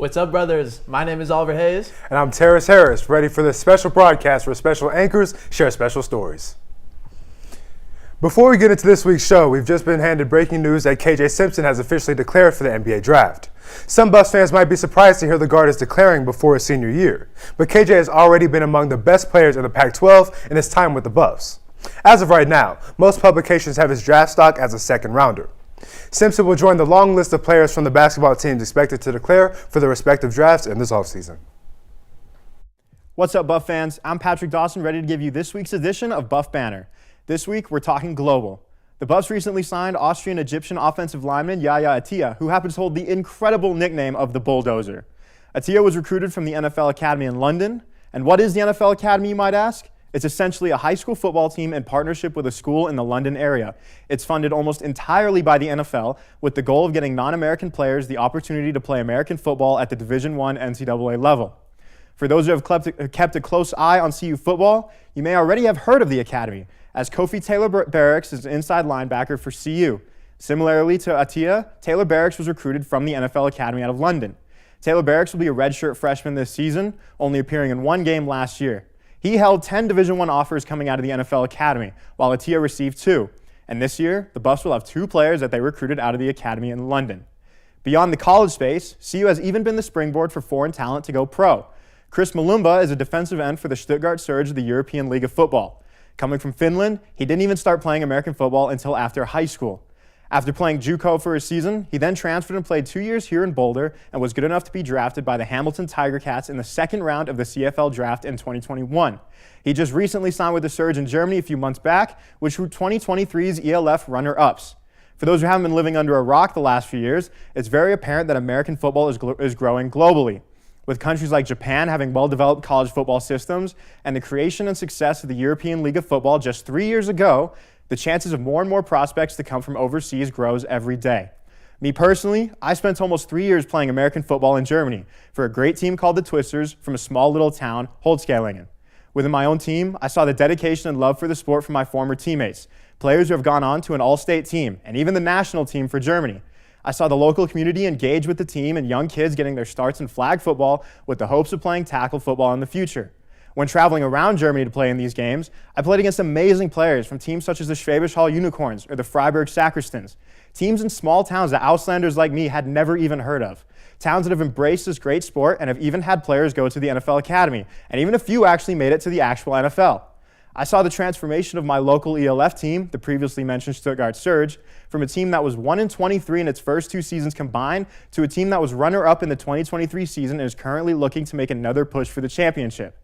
What's up, brothers? My name is Oliver Hayes. And I'm Terris Harris, ready for this special broadcast where special anchors share special stories. Before we get into this week's show, we've just been handed breaking news that KJ Simpson has officially declared for the NBA draft. Some Buffs fans might be surprised to hear the guard is declaring before his senior year, but KJ has already been among the best players in the Pac-12 in his time with the Buffs. As of right now, most publications have his draft stock as a second rounder. Simpson will join the long list of players from the basketball teams expected to declare for their respective drafts in this offseason. What's up, Buff fans? I'm Patrick Dawson, ready to give you this week's edition of Buff Banner. This week, we're talking global. The Buffs recently signed Austrian-Egyptian offensive lineman Yaya Attia, who happens to hold the incredible nickname of the Bulldozer. Attia was recruited from the NFL Academy in London. And what is the NFL Academy, you might ask? It's essentially a high school football team in partnership with a school in the London area. It's funded almost entirely by the NFL, with the goal of getting non-American players the opportunity to play American football at the Division I NCAA level. For those who have kept a close eye on CU football, you may already have heard of the Academy, as Kofi Taylor-Barracks is an inside linebacker for CU. Similarly to Attia, Taylor-Barracks was recruited from the NFL Academy out of London. Taylor-Barracks will be a redshirt freshman this season, only appearing in one game last year. He held 10 Division I offers coming out of the NFL Academy, while Attia received 2. And this year, the Buffs will have 2 players that they recruited out of the Academy in London. Beyond the college space, CU has even been the springboard for foreign talent to go pro. Chris Malumba is a defensive end for the Stuttgart Surge of the European League of Football. Coming from Finland, he didn't even start playing American football until after high school. After playing JUCO for a season, he then transferred and played 2 years here in Boulder and was good enough to be drafted by the Hamilton Tiger Cats in the second round of the CFL draft in 2021. He just recently signed with the Surge in Germany a few months back, which were 2023's ELF runner-ups. For those who haven't been living under a rock the last few years, it's very apparent that American football is growing globally. With countries like Japan having well-developed college football systems and the creation and success of the European League of Football just 3 years ago, the chances of more and more prospects to come from overseas grows every day. Me personally, I spent almost 3 years playing American football in Germany for a great team called the Twisters from a small little town, Holzgerlingen. Within my own team, I saw the dedication and love for the sport from my former teammates, players who have gone on to an all-state team, and even the national team for Germany. I saw the local community engage with the team and young kids getting their starts in flag football with the hopes of playing tackle football in the future. When traveling around Germany to play in these games, I played against amazing players from teams such as the Schwäbisch Hall Unicorns or the Freiburg Sacristans, teams in small towns that Auslanders like me had never even heard of, towns that have embraced this great sport and have even had players go to the NFL Academy, and even a few actually made it to the actual NFL. I saw the transformation of my local ELF team, the previously mentioned Stuttgart Surge, from a team that was 1-23 in its first 2 seasons combined to a team that was runner-up in the 2023 season and is currently looking to make another push for the championship.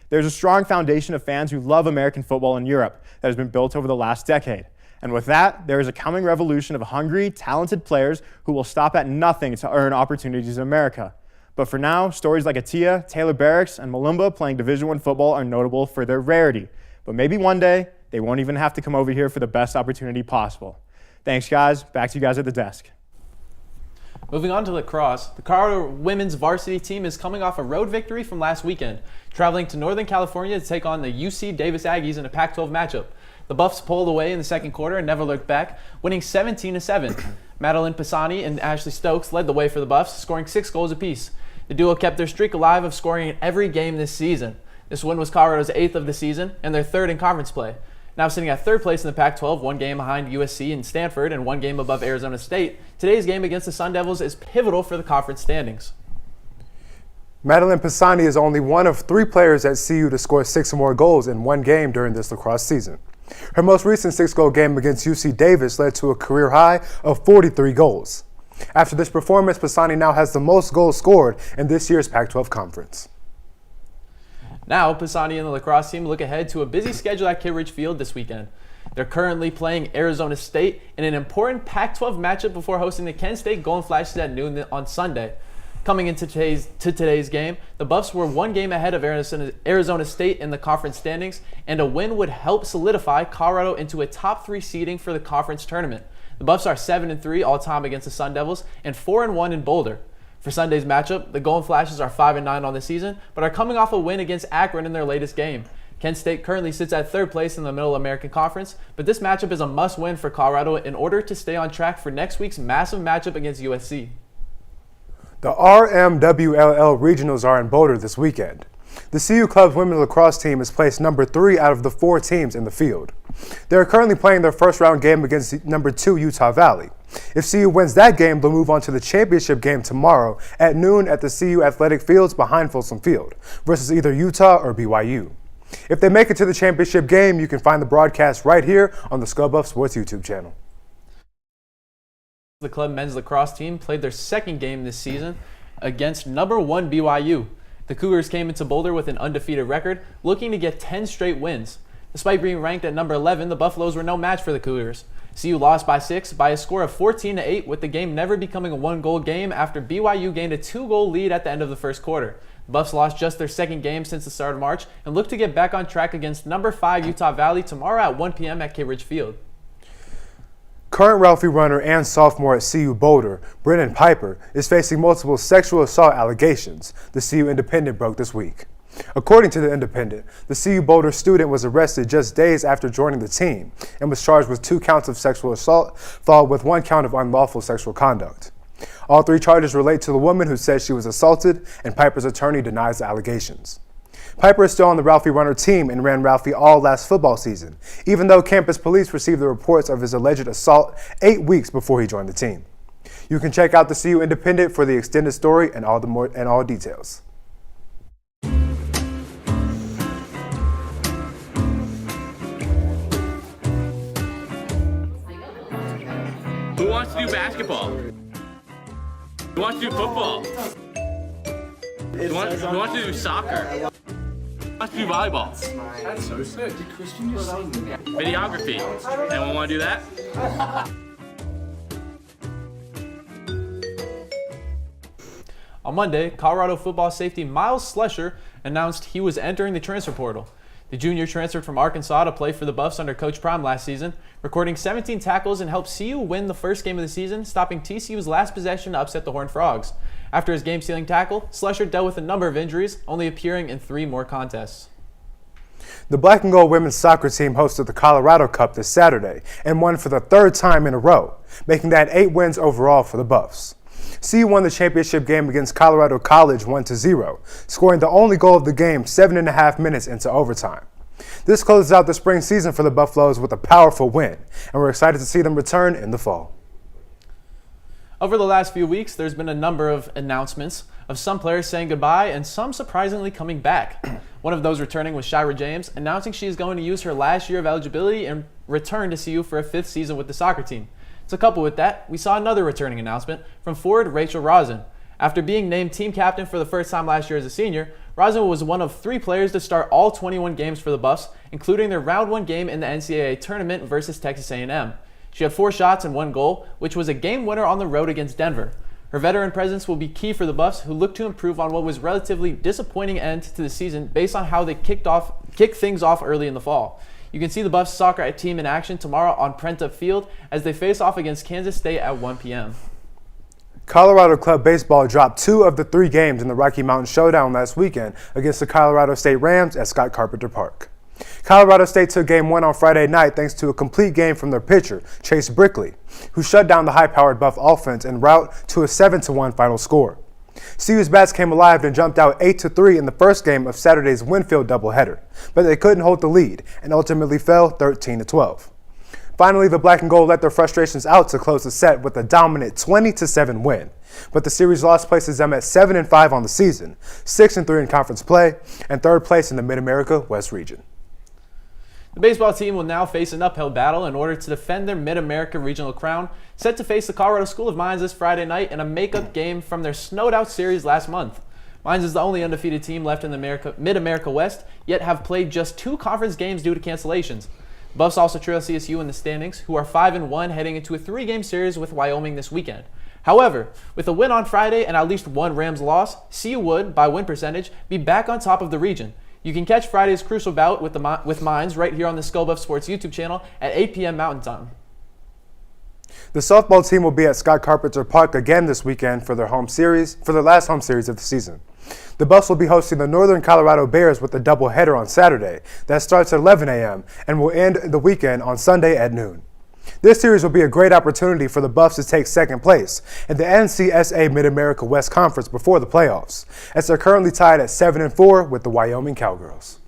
There's a strong foundation of fans who love American football in Europe that has been built over the last decade. And with that, there is a coming revolution of hungry, talented players who will stop at nothing to earn opportunities in America. But for now, stories like Attia, Taylor-Barracks, and Malumba playing Division I football are notable for their rarity. But maybe one day, they won't even have to come over here for the best opportunity possible. Thanks, guys. Back to you guys at the desk. Moving on to lacrosse, the Colorado women's varsity team is coming off a road victory from last weekend, traveling to Northern California to take on the UC Davis Aggies in a Pac-12 matchup. The Buffs pulled away in the second quarter and never looked back, winning 17-7. Madeline Pisani and Ashley Stokes led the way for the Buffs, scoring 6 goals apiece. The duo kept their streak alive of scoring in every game this season. This win was Colorado's 8th of the season and their 3rd in conference play. Now sitting at 3rd place in the Pac-12, 1 game behind USC and Stanford and 1 game above Arizona State, today's game against the Sun Devils is pivotal for the conference standings. Madeline Pisani is only one of 3 players at CU to score 6 or more goals in 1 game during this lacrosse season. Her most recent 6-goal game against UC Davis led to a career high of 43 goals. After this performance, Pisani now has the most goals scored in this year's Pac-12 conference. Now, Pisani and the lacrosse team look ahead to a busy schedule at Kidd Ridge Field this weekend. They're currently playing Arizona State in an important Pac-12 matchup before hosting the Kent State Golden Flashes at noon on Sunday. Coming into today's game, the Buffs were 1 game ahead of Arizona State in the conference standings, and a win would help solidify Colorado into a top 3 seeding for the conference tournament. The Buffs are 7-3 all-time against the Sun Devils and 4-1 in Boulder. For Sunday's matchup, the Golden Flashes are 5-9 on the season, but are coming off a win against Akron in their latest game. Kent State currently sits at 3rd place in the Middle American Conference, but this matchup is a must-win for Colorado in order to stay on track for next week's massive matchup against USC. The RMWLL Regionals are in Boulder this weekend. The CU Club's women's lacrosse team is placed number 3 out of the 4 teams in the field. They are currently playing their first round game against number 2 Utah Valley. If CU wins that game, they'll move on to the championship game tomorrow at noon at the CU Athletic Fields behind Folsom Field versus either Utah or BYU. If they make it to the championship game, you can find the broadcast right here on the ScoBuff Sports YouTube channel. The club men's lacrosse team played their second game this season against number 1 BYU. The Cougars came into Boulder with an undefeated record, looking to get 10 straight wins. Despite being ranked at number 11, the Buffaloes were no match for the Cougars. CU lost by 6 by a score of 14-8, with the game never becoming a 1-goal game after BYU gained a 2-goal lead at the end of the first quarter. The Buffs lost just their second game since the start of March and look to get back on track against number 5 Utah Valley tomorrow at 1 p.m. at K Ridge Field. Current Ralphie runner and sophomore at CU Boulder, Brennan Piper, is facing multiple sexual assault allegations, the CU Independent broke this week. According to the Independent, the CU Boulder student was arrested just days after joining the team and was charged with 2 counts of sexual assault, followed with 1 count of unlawful sexual conduct. All 3 charges relate to the woman who said she was assaulted, and Piper's attorney denies the allegations. Piper is still on the Ralphie Runner team and ran Ralphie all last football season, even though campus police received the reports of his alleged assault 8 weeks before he joined the team. You can check out the CU Independent for the extended story and all details. Who wants to do basketball? Who wants to do football? Who wants to do soccer? Who wants to do volleyball? That's so sick. Did Christian just say that? Videography. Anyone want to do that? On Monday, Colorado football safety Miles Slesher announced he was entering the transfer portal. The junior transferred from Arkansas to play for the Buffs under Coach Prime last season, recording 17 tackles and helped CU win the first game of the season, stopping TCU's last possession to upset the Horned Frogs. After his game-sealing tackle, Slesher dealt with a number of injuries, only appearing in 3 more contests. The Black and Gold women's soccer team hosted the Colorado Cup this Saturday and won for the 3rd time in a row, making that 8 wins overall for the Buffs. CU won the championship game against Colorado College 1-0, scoring the only goal of the game 7.5 minutes into overtime. This closes out the spring season for the Buffaloes with a powerful win, and we're excited to see them return in the fall. Over the last few weeks, there's been a number of announcements of some players saying goodbye and some surprisingly coming back. One of those returning was Shira James, announcing she is going to use her last year of eligibility and return to CU for a 5th season with the soccer team. To couple with that, we saw another returning announcement from forward Rachel Rosen. After being named team captain for the first time last year as a senior, Rosen was one of 3 players to start all 21 games for the Buffs, including their round 1 game in the NCAA tournament versus Texas A&M. She had 4 shots and 1 goal, which was a game winner on the road against Denver. Her veteran presence will be key for the Buffs, who look to improve on what was relatively disappointing end to the season based on how they kicked things off early in the fall. You can see the Buffs soccer team in action tomorrow on Prenta Field as they face off against Kansas State at 1 p.m. Colorado Club Baseball dropped 2 of the 3 games in the Rocky Mountain Showdown last weekend against the Colorado State Rams at Scott Carpenter Park. Colorado State took Game 1 on Friday night thanks to a complete game from their pitcher, Chase Brickley, who shut down the high-powered Buff offense en route to a 7-1 final score. CU's bats came alive and jumped out 8-3 in the first game of Saturday's Winfield doubleheader, but they couldn't hold the lead and ultimately fell 13-12. Finally, the Black and Gold let their frustrations out to close the set with a dominant 20-7 win, but the series loss places them at 7-5 on the season, 6-3 in conference play, and 3rd place in the Mid-America West region. The baseball team will now face an uphill battle in order to defend their Mid-America regional crown, set to face the Colorado School of Mines this Friday night in a makeup game from their snowed-out series last month. Mines is the only undefeated team left in the Mid-America West, yet have played just 2 conference games due to cancellations. Buffs also trail CSU in the standings, who are 5-1 heading into a 3-game series with Wyoming this weekend. However, with a win on Friday and at least 1 Rams loss, CU would, by win percentage, be back on top of the region. You can catch Friday's crucial bout with Mines right here on the ScoBuff Sports YouTube channel at 8 p.m. Mountain Time. The softball team will be at Scott Carpenter Park again this weekend for their last home series of the season. The Buffs will be hosting the Northern Colorado Bears with a doubleheader on Saturday that starts at 11 a.m. and will end the weekend on Sunday at noon. This series will be a great opportunity for the Buffs to take second place in the NCSA Mid-America West Conference before the playoffs, as they're currently tied at 7-4 with the Wyoming Cowgirls.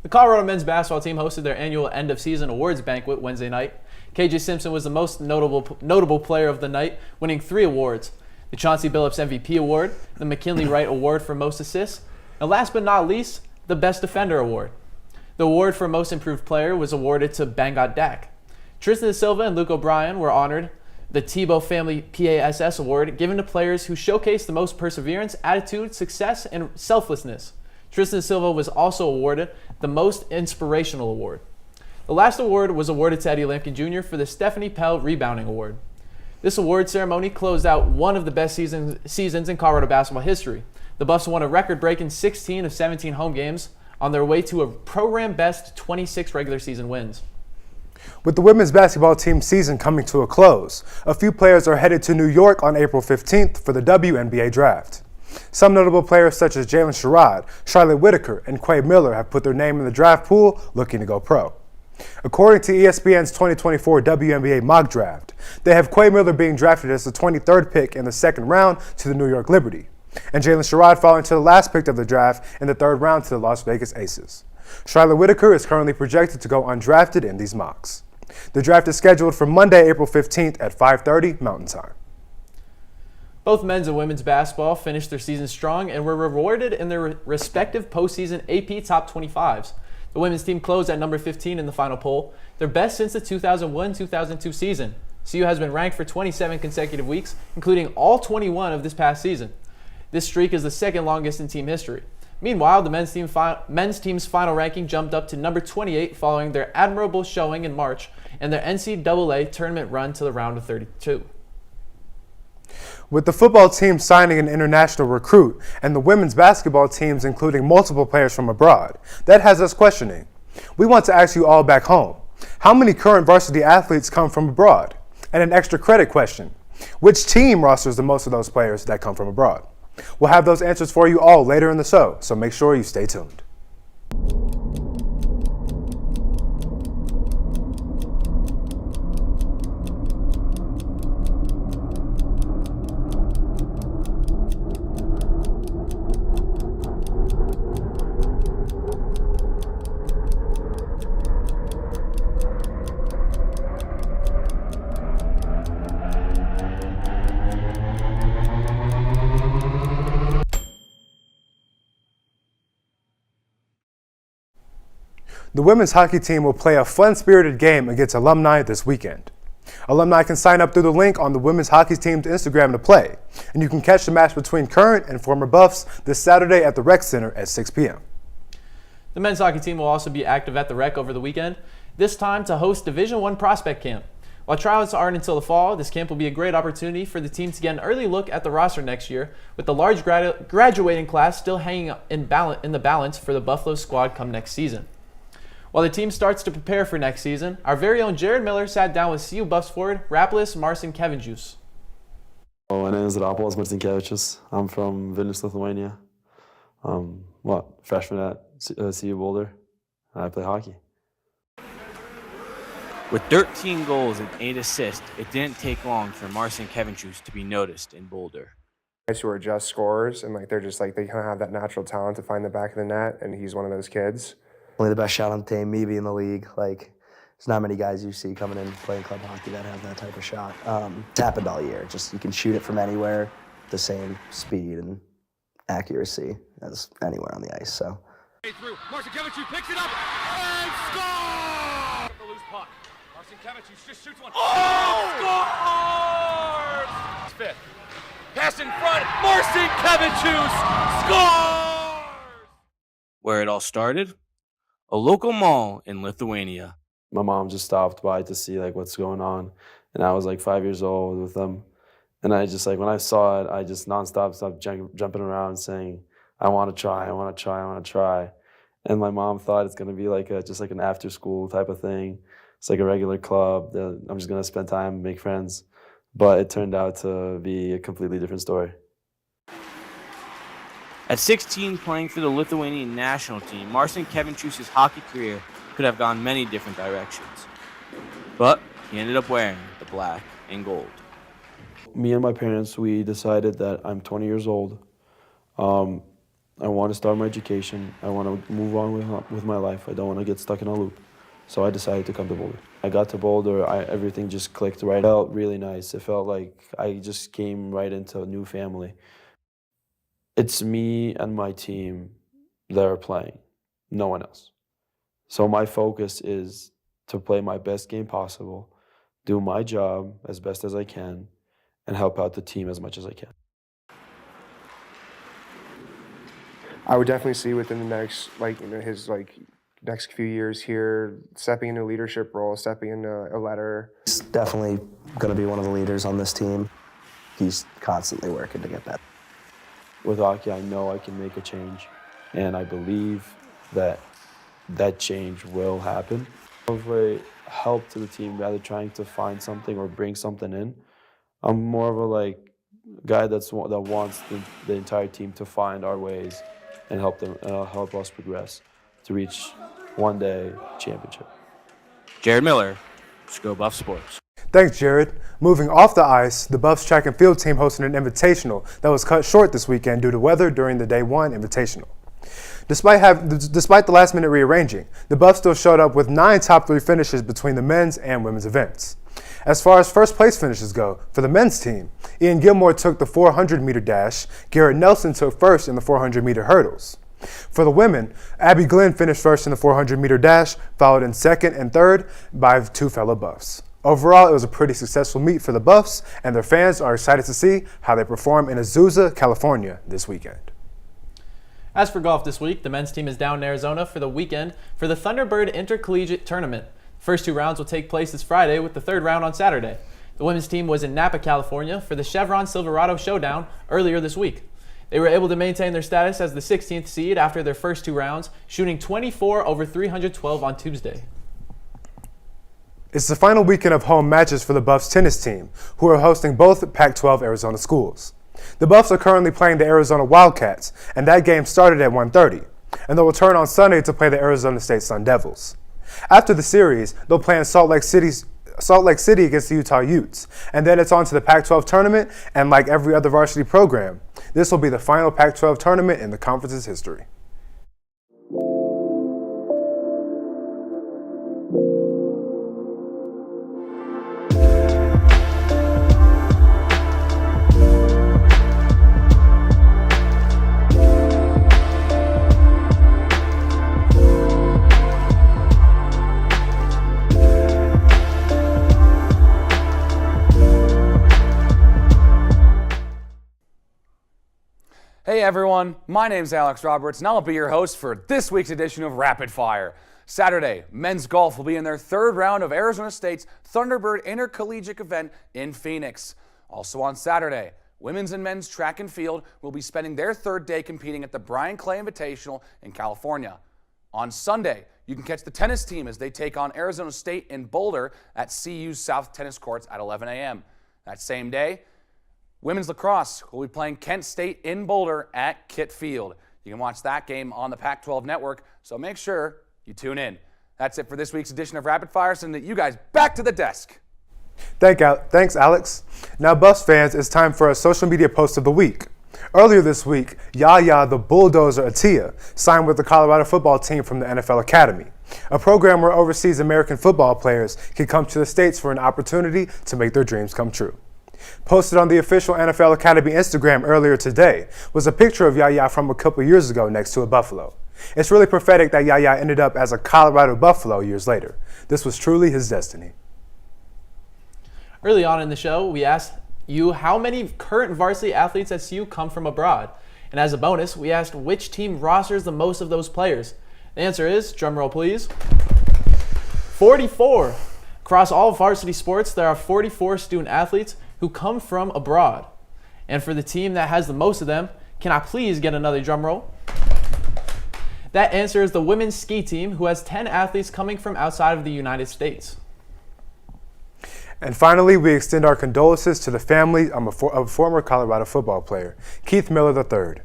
The Colorado men's basketball team hosted their annual end-of-season awards banquet Wednesday night. KJ Simpson was the most notable player of the night, winning 3 awards: the Chauncey Billups MVP Award, the McKinley Wright Award for most assists, and last but not least, the Best Defender Award. The award for Most Improved Player was awarded to Bangot Dak. Tristan Silva and Luke O'Brien were honored the Tebow Family PASS Award, given to players who showcased the most perseverance, attitude, success, and selflessness. Tristan Silva was also awarded the Most Inspirational Award. The last award was awarded to Eddie Lampkin Jr. for the Stephanie Pell Rebounding Award. This award ceremony closed out one of the best seasons in Colorado basketball history. The Buffs won a record-breaking 16 of 17 home games on their way to a program-best 26 regular season wins. With the women's basketball team season coming to a close, a few players are headed to New York on April 15th for the WNBA draft. Some notable players such as Jalen Sherrod, Charlotte Whitaker, and Quay Miller have put their name in the draft pool looking to go pro. According to ESPN's 2024 WNBA mock draft, they have Quay Miller being drafted as the 23rd pick in the second round to the New York Liberty, and Jalen Sherrod falling to the last pick of the draft in the third round to the Las Vegas Aces. Charlotte Whitaker is currently projected to go undrafted in these mocks. The draft is scheduled for Monday, April 15th at 5:30 Mountain Time. Both men's and women's basketball finished their season strong and were rewarded in their respective postseason AP Top 25s. The women's team closed at number 15 in the final poll, their best since the 2001-2002 season. CU has been ranked for 27 consecutive weeks, including all 21 of this past season. This streak is the second longest in team history. Meanwhile, the men's team's final ranking jumped up to number 28 following their admirable showing in March and their NCAA tournament run to the round of 32. With the football team signing an international recruit and the women's basketball teams including multiple players from abroad, that has us questioning. We want to ask you all back home, how many current varsity athletes come from abroad? And an extra credit question, which team rosters the most of those players that come from abroad? We'll have those answers for you all later in the show, so make sure you stay tuned. The women's hockey team will play a fun-spirited game against alumni this weekend. Alumni can sign up through the link on the women's hockey team's Instagram to play, and you can catch the match between current and former Buffs this Saturday at the Rec Center at 6 p.m. The men's hockey team will also be active at the Rec over the weekend, this time to host Division I Prospect Camp. While tryouts aren't until the fall, this camp will be a great opportunity for the team to get an early look at the roster next year, with the large graduating class still hanging in the balance for the Buffalo squad come next season. While the team starts to prepare for next season, our very own Jared Miller sat down with CU Buffs forward Rapolas Marcinkevičius. My name is Rapolas Marcinkevičius. I'm from Vilnius, Lithuania. Freshman at CU Boulder. I play hockey. With 13 goals and 8 assists, it didn't take long for Marcinkevičius to be noticed in Boulder. Guys who are just scorers and they're just they kind of have that natural talent to find the back of the net, and he's one of those kids. Only the best shot on the team, me being in the league. There's not many guys you see coming in playing club hockey that have that type of shot. It's happened all year. Just you can shoot it from anywhere, the same speed and accuracy as anywhere on the ice. So. Through. Marcinkevičius picks it up and scores! The loose puck. Marcinkevičius just shoots one. Oh! Scores! Fifth. Pass in front. Marcinkevičius scores! Where it all started? A local mall in Lithuania. My mom just stopped by to see what's going on, and I was 5 years old with them, and I just when I saw it, I just nonstop stopped jumping around saying, I want to try, I want to try, I want to try. And my mom thought it's going to be just an after school type of thing. It's like a regular club that I'm just going to spend time, make friends. But it turned out to be a completely different story. At 16, playing for the Lithuanian national team, Marcinkevičius' hockey career could have gone many different directions. but he ended up wearing the black and gold. Me and my parents, we decided that I'm 20 years old. I want to start my education. I want to move on with my life. I don't want to get stuck in a loop. So I decided to come to Boulder. I got to Boulder, everything just clicked right. It felt really nice. It felt like I just came right into a new family. It's me and my team that are playing, no one else. So my focus is to play my best game possible, do my job as best as I can, and help out the team as much as I can. I would definitely see within the next, his next few years here, stepping into a leadership role, stepping into a letter. He's definitely going to be one of the leaders on this team. He's constantly working to get better. With hockey, I know I can make a change, and I believe that that change will happen. Of a help to the team, rather trying to find something or bring something in. I'm more of a guy that wants the entire team to find our ways and help us progress to reach one day championship. Jared Miller, Go Buff Sports. Thanks, Jared. Moving off the ice, the Buffs track and field team hosted an invitational that was cut short this weekend due to weather during the Day 1 invitational. Despite the last-minute rearranging, the Buffs still showed up with 9 top 3 finishes between the men's and women's events. As far as first-place finishes go, for the men's team, Ian Gilmore took the 400-meter dash, Garrett Nelson took first in the 400-meter hurdles. For the women, Abby Glenn finished first in the 400-meter dash, followed in second and third by 2 fellow Buffs. Overall, it was a pretty successful meet for the Buffs, and their fans are excited to see how they perform in Azusa, California this weekend. As for golf this week, the men's team is down in Arizona for the weekend for the Thunderbird Intercollegiate Tournament. The first 2 rounds will take place this Friday, with the 3rd round on Saturday. The women's team was in Napa, California for the Chevron Silverado Showdown earlier this week. They were able to maintain their status as the 16th seed after their first 2 rounds, shooting 24 over 312 on Tuesday. It's the final weekend of home matches for the Buffs tennis team, who are hosting both Pac-12 Arizona schools. The Buffs are currently playing the Arizona Wildcats, and that game started at 1:30, and they'll return on Sunday to play the Arizona State Sun Devils. After the series, they'll play in Salt Lake City against the Utah Utes, and then it's on to the Pac-12 tournament, and like every other varsity program, this will be the final Pac-12 tournament in the conference's history. Hey everyone, my name's Alex Roberts and I'll be your host for this week's edition of Rapid Fire. Saturday, men's golf will be in their 3rd round of Arizona State's Thunderbird Intercollegiate event in Phoenix. Also on Saturday, women's and men's track and field will be spending their 3rd day competing at the Brian Clay Invitational in California. On Sunday, you can catch the tennis team as they take on Arizona State in Boulder at CU's South Tennis Courts at 11 a.m. That same day, women's lacrosse will be playing Kent State in Boulder at Kitt Field. You can watch that game on the Pac-12 network, so make sure you tune in. That's it for this week's edition of Rapid Fire. Sending you guys back to the desk. Thanks, Alex. Now, Buffs fans, it's time for a social media post of the week. Earlier this week, Yaya the Bulldozer Atia signed with the Colorado football team from the NFL Academy, a program where overseas American football players can come to the States for an opportunity to make their dreams come true. Posted on the official NFL Academy Instagram earlier today was a picture of Yaya from a couple years ago next to a buffalo. It's really prophetic that Yaya ended up as a Colorado Buffalo years later. This was truly his destiny. Early on in the show, we asked you how many current varsity athletes at CU come from abroad. And as a bonus, we asked which team rosters the most of those players. The answer is, drumroll please, 44. Across all varsity sports, there are 44 student athletes who come from abroad. And for the team that has the most of them, can I please get another drum roll? That answer is the women's ski team, who has 10 athletes coming from outside of the United States. And finally, we extend our condolences to the family of a former Colorado football player, Keith Miller III.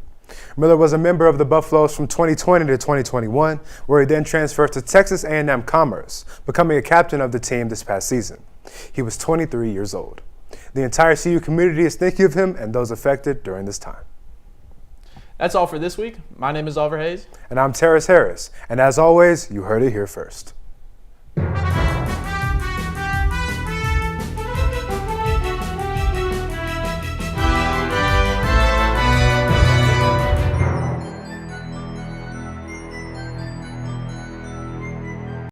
Miller was a member of the Buffaloes from 2020 to 2021, where he then transferred to Texas A&M Commerce, becoming a captain of the team this past season. He was 23 years old. The entire CU community is thinking of him and those affected during this time. That's all for this week. My name is Oliver Hayes. And I'm Terris Harris. And as always, you heard it here first.